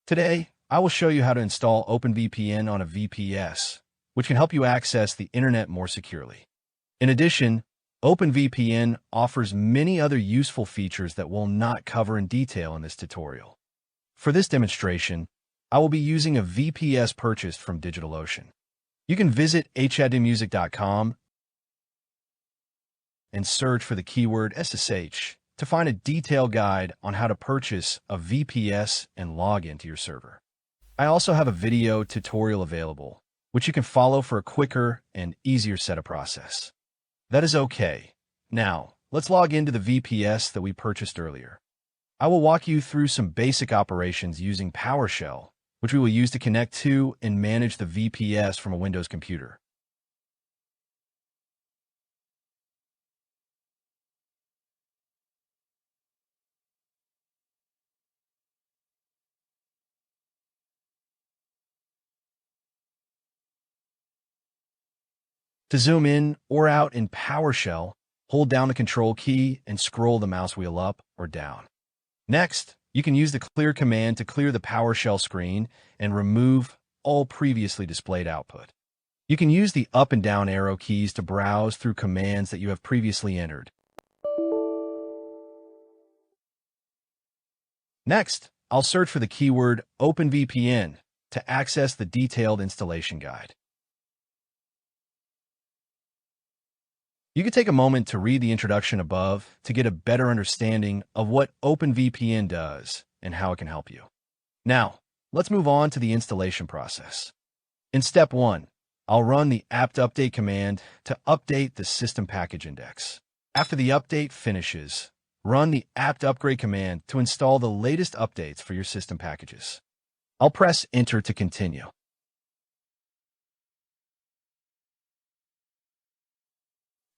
Today, I will show you how to install OpenVPN on a VPS, which can help you access the internet more securely. In addition, OpenVPN offers many other useful features that we'll not cover in detail in this tutorial. For this demonstration, I will be using a VPS purchased from DigitalOcean. You can visit hidmusic.com and search for the keyword SSH to find a detailed guide on how to purchase a VPS and log into your server. I also have a video tutorial available, which you can follow for a quicker and easier setup process. That is okay. Now, let's log into the VPS that we purchased earlier. I will walk you through some basic operations using PowerShell, which we will use to connect to and manage the VPS from a Windows computer. To zoom in or out in PowerShell, hold down the Control key and scroll the mouse wheel up or down. Next, you can use the clear command to clear the PowerShell screen and remove all previously displayed output. You can use the up and down arrow keys to browse through commands that you have previously entered. Next, I'll search for the keyword OpenVPN to access the detailed installation guide. You can take a moment to read the introduction above to get a better understanding of what OpenVPN does and how it can help you. Now, let's move on to the installation process. In step 1, I'll run the apt-update command to update the system package index. After the update finishes, run the apt-upgrade command to install the latest updates for your system packages. I'll press Enter to continue.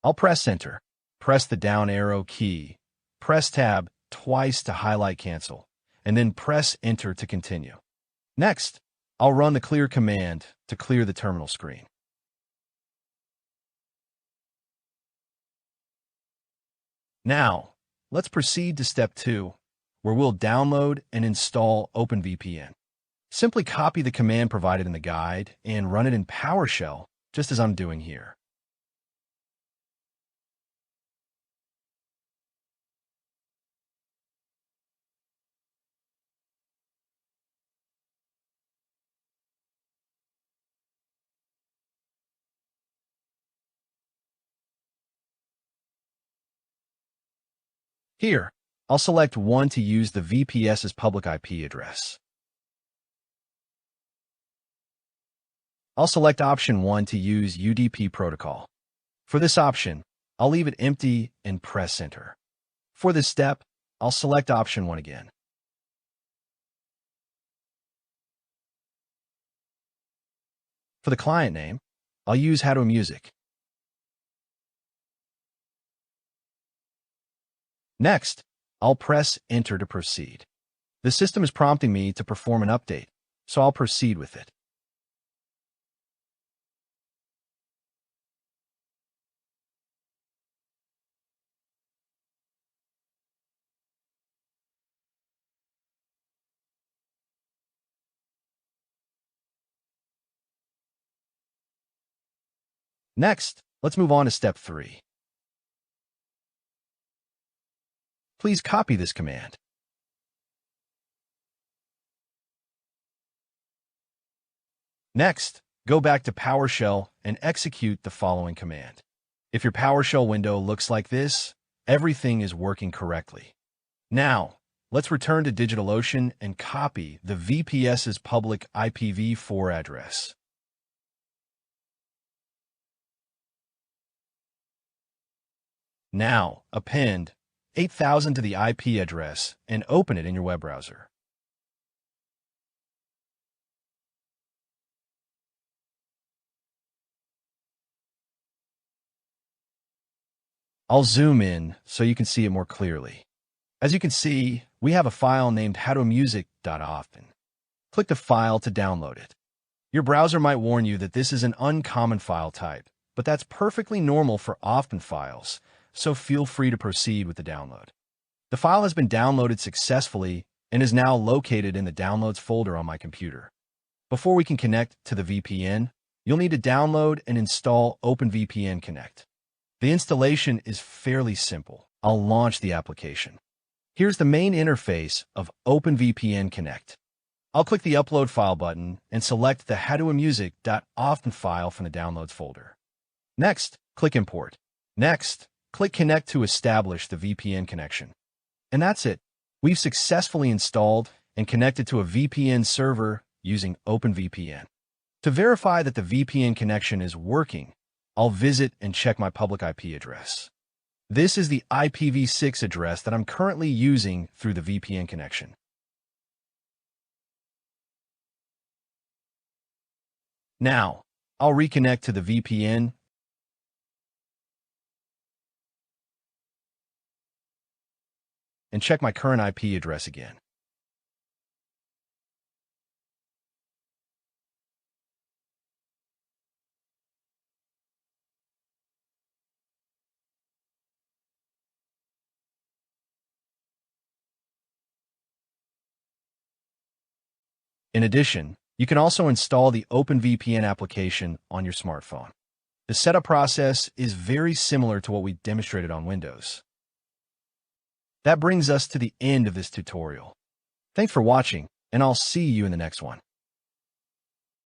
I'll press Enter, press the down arrow key, press Tab twice to highlight Cancel, and then press Enter to continue. Next, I'll run the Clear command to clear the terminal screen. Now, let's proceed to step 2, where we'll download and install OpenVPN. Simply copy the command provided in the guide and run it in PowerShell, just as I'm doing here. Here, I'll select one to use the VPS's public IP address. I'll select option 1 to use UDP protocol. For this option, I'll leave it empty and press Enter. For this step, I'll select option 1 again. For the client name, I'll use HidMusic. Next, I'll press Enter to proceed. The system is prompting me to perform an update, so I'll proceed with it. Next, let's move on to step 3. Please copy this command. Next, go back to PowerShell and execute the following command. If your PowerShell window looks like this, everything is working correctly. Now, let's return to DigitalOcean and copy the VPS's public IPv4 address. Now, append 8000 to the IP address and open it in your web browser. I'll zoom in so you can see it more clearly. As you can see, we have a file named HidMusic.often. Click the file to download it. Your browser might warn you that this is an uncommon file type, but that's perfectly normal for often files, so feel free to proceed with the download. The file has been downloaded successfully, and is now located in the Downloads folder on my computer. Before we can connect to the VPN, you'll need to download and install OpenVPN Connect. The installation is fairly simple. I'll launch the application. Here's the main interface of OpenVPN Connect. I'll click the Upload File button and select the hadoamusic.often file from the Downloads folder. Next, click Import. Next, click Connect to establish the VPN connection. And that's it. We've successfully installed and connected to a VPN server using OpenVPN. To verify that the VPN connection is working, I'll visit and check my public IP address. This is the IPv6 address that I'm currently using through the VPN connection. Now, I'll reconnect to the VPN and check my current IP address again. In addition, you can also install the OpenVPN application on your smartphone. The setup process is very similar to what we demonstrated on Windows. That brings us to the end of this tutorial. Thanks for watching, and I'll see you in the next one.